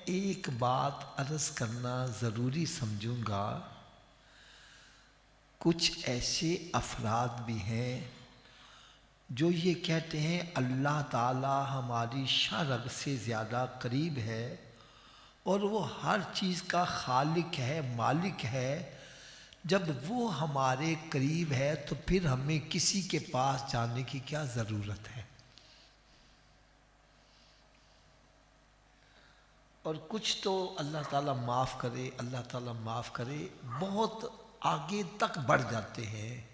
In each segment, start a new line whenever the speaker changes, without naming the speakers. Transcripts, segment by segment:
एक बात अर्ज करना ज़रूरी समझूंगा। कुछ ऐसे अफराद भी हैं जो ये कहते हैं अल्लाह ताला हमारी शरग से ज़्यादा करीब है और वो हर चीज़ का खालिक है, मालिक है। जब वो हमारे करीब है तो फिर हमें किसी के पास जाने की क्या ज़रूरत है। और कुछ तो अल्लाह ताला माफ़ करे, अल्लाह ताला माफ़ करे, बहुत आगे तक बढ़ जाते हैं।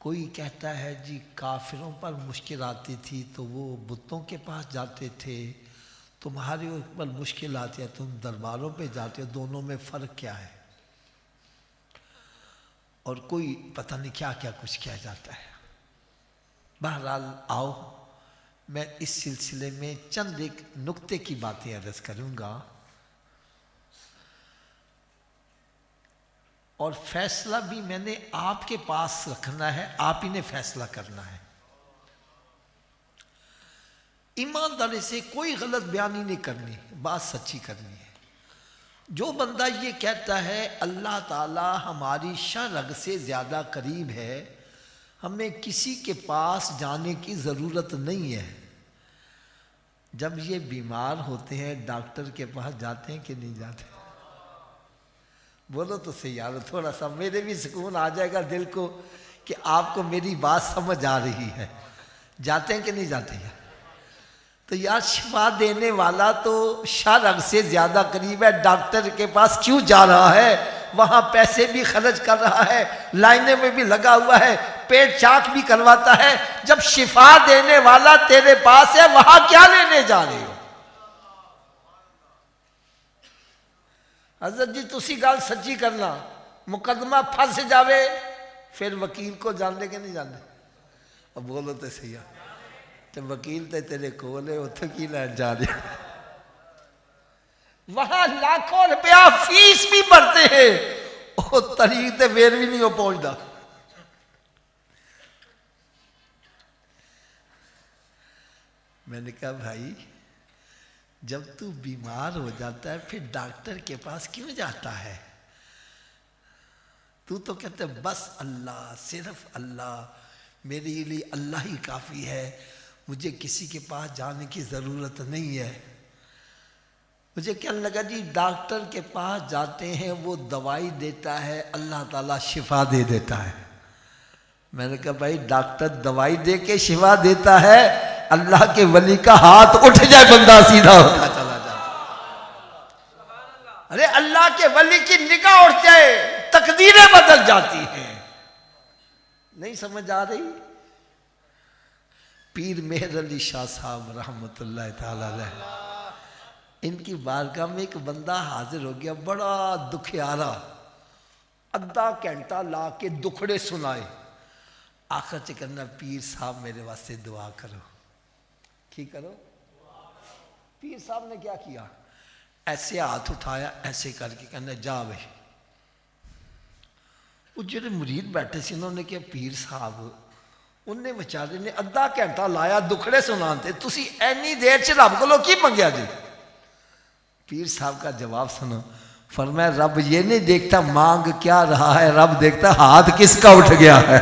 कोई कहता है जी काफिरों पर मुश्किल आती थी तो वो बुतों के पास जाते थे, तुम्हारे ऊपर मुश्किल आती है तुम दरबारों पे जाते हो, दोनों में फ़र्क क्या है। और कोई पता नहीं क्या क्या कुछ कह जाता है। बहरहाल आओ मैं इस सिलसिले में चंद एक नुक्ते की बातें अर्ज करूंगा और फैसला भी मैंने आपके पास रखना है, आप ही ने फैसला करना है। ईमानदारी से कोई गलत बयानी नहीं करनी, बात सच्ची करनी है। जो बंदा ये कहता है अल्लाह ताला हमारी शरग से ज़्यादा करीब है, हमें किसी के पास जाने की ज़रूरत नहीं है। जब ये बीमार होते हैं डॉक्टर के पास जाते हैं कि नहीं जाते? बोलो तो सही यार, थोड़ा सा मेरे भी सुकून आ जाएगा दिल को कि आपको मेरी बात समझ आ रही है। जाते हैं कि नहीं जाते हैं? तो यार शिफा देने वाला तो शरग से ज़्यादा करीब है, डॉक्टर के पास क्यों जा रहा है? वहाँ पैसे भी खर्च कर रहा है, लाइने में भी लगा हुआ है, पेट चाक भी करवाता है। जब शिफा देने वाला तेरे पास है वहाँ क्या लेने जा रहे हो? हजरत जी तुसी गल सच्ची करना, मुकदमा फंस जावे फिर वकील को जाने के नहीं जाने। अब बोलो तो सही है, तो वकील तो तेरे कोल है, उथे की लैन जा रहे। वहां लाखों रुपया फीस भी भरते हैं, वो तरीक ते फिर भी नहीं हो पहुंचता। मैंने कहा भाई जब तू बीमार हो जाता है फिर डॉक्टर के पास क्यों जाता है? तू तो कहते बस अल्लाह, सिर्फ अल्लाह, मेरे लिए अल्लाह ही काफ़ी है, मुझे किसी के पास जाने की ज़रूरत नहीं है। मुझे क्या लगा जी डॉक्टर के पास जाते हैं, वो दवाई देता है, अल्लाह ताला शिफा दे देता है। मैंने कहा भाई डॉक्टर दवाई दे के शिफा देता है, अल्लाह के वली का हाथ उठ जाए बंदा सीधा होता चला जाए। अरे अल्लाह के वली की निगाह उठ जाए तकदीरें बदल जाती हैं। नहीं समझ आ रही? पीर मेहर अली शाह साहब रहमतुल्लाह ताला अलैह, इनकी बारगाह में एक बंदा हाजिर हो गया, बड़ा दुखियारा, अद्धा घंटा ला के दुखड़े सुनाए। आखिर च कहना पीर साहब मेरे वास्ते दुआ करो। की करो? पीर साहब ने क्या किया, ऐसे हाथ उठाया, ऐसे करके कहना जा भाई। वो जो मुरीद बैठे सी उन्होंने कहा पीर साहब, उन्हें बेचारे ने अद्धा घंटा लाया दुखड़े सुनाते, तुसी एनी देर च रब को की मंगया जी? पीर साहब का जवाब सुनो, फरमाया रब ये नहीं देखता मांग क्या रहा है, रब देखता हाथ किसका उठ गया है।